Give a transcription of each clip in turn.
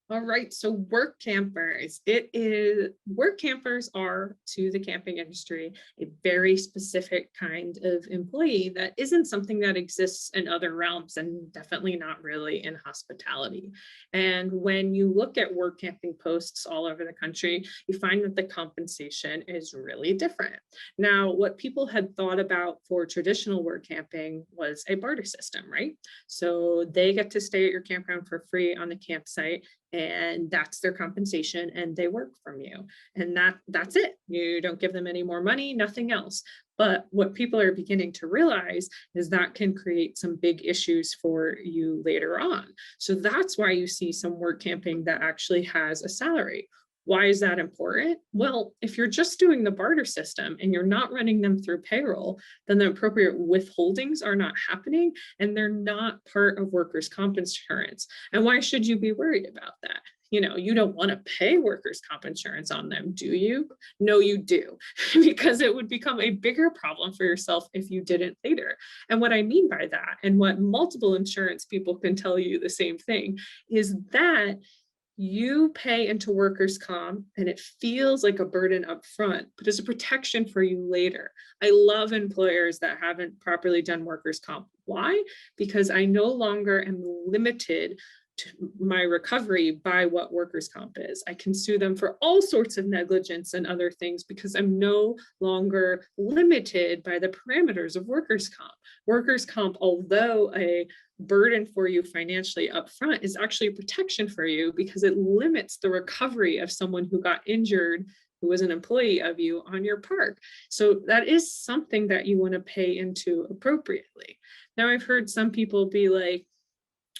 All right, so work campers are to the camping industry a very specific kind of employee that isn't something that exists in other realms and definitely not really in hospitality. And when you look at work camping posts all over the country, you find that the compensation is really different. Now, what people had thought about for traditional work camping was a barter system, right? So they get to stay at your campground for free on the campsite, and that's their compensation, and they work from you, and that's it. You don't give them any more money, nothing else. But what people are beginning to realize is that can create some big issues for you later on. So that's why you see some work camping that actually has a salary. Why is that important? Well, if you're just doing the barter system and you're not running them through payroll, then the appropriate withholdings are not happening and they're not part of workers' comp insurance. And why should you be worried about that? You don't want to pay workers' comp insurance on them, do you? No, you do, because it would become a bigger problem for yourself if you didn't later. And what I mean by that, and what multiple insurance people can tell you the same thing, is that you pay into workers' comp and it feels like a burden up front, but it's a protection for you later. I love employers that haven't properly done workers' comp. Why? Because I no longer am limited to my recovery by what workers' comp is. I can sue them for all sorts of negligence and other things because I'm no longer limited by the parameters of workers' comp. Workers' comp, although a burden for you financially upfront, is actually a protection for you because it limits the recovery of someone who got injured who was an employee of you on your park. So that is something that you want to pay into appropriately. Now, I've heard some people be like,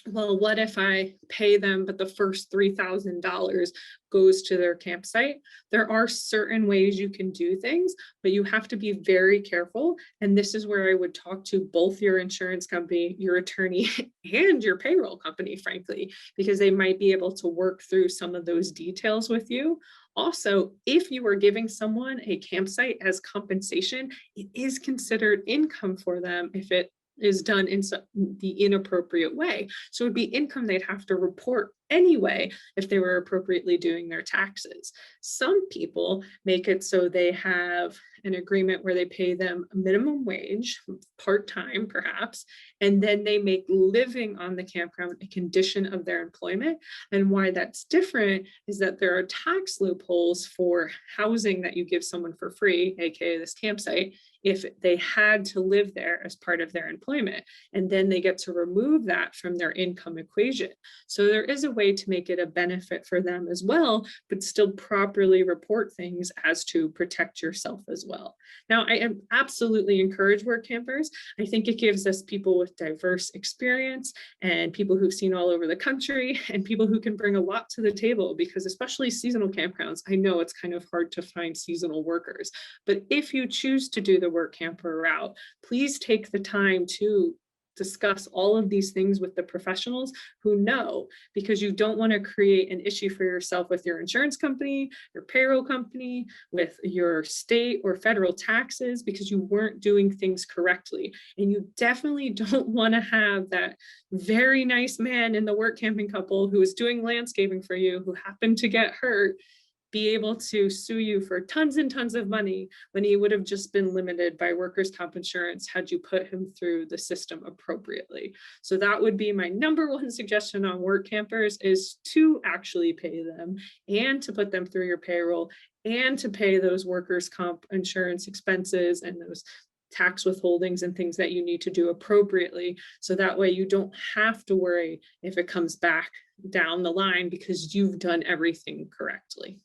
well, what if I pay them, but the first $3,000 goes to their campsite? There are certain ways you can do things, but you have to be very careful. And this is where I would talk to both your insurance company, your attorney, and your payroll company, frankly, because they might be able to work through some of those details with you. Also, if you are giving someone a campsite as compensation, it is considered income for them if it is done in the inappropriate way. So it would be income they'd have to report anyway if they were appropriately doing their taxes. Some people make it so they have an agreement where they pay them a minimum wage, part-time perhaps, and then they make living on the campground a condition of their employment. And why that's different is that there are tax loopholes for housing that you give someone for free, aka this campsite, if they had to live there as part of their employment. And then they get to remove that from their income equation. So there is a way to make it a benefit for them as well, but still properly report things as to protect yourself as well. Now, I am absolutely encourage work campers. I think it gives us people with diverse experience and people who've seen all over the country and people who can bring a lot to the table, because especially seasonal campgrounds, I know it's kind of hard to find seasonal workers. But if you choose to do the work camper route, please take the time to discuss all of these things with the professionals who know, because you don't want to create an issue for yourself with your insurance company, your payroll company, with your state or federal taxes, because you weren't doing things correctly. And you definitely don't want to have that very nice man in the work camping couple who is doing landscaping for you, who happened to get hurt, be able to sue you for tons and tons of money when he would have just been limited by workers' comp insurance had you put him through the system appropriately. So that would be my number one suggestion on work campers, is to actually pay them and to put them through your payroll and to pay those workers' comp insurance expenses and those tax withholdings and things that you need to do appropriately. So that way you don't have to worry if it comes back down the line because you've done everything correctly.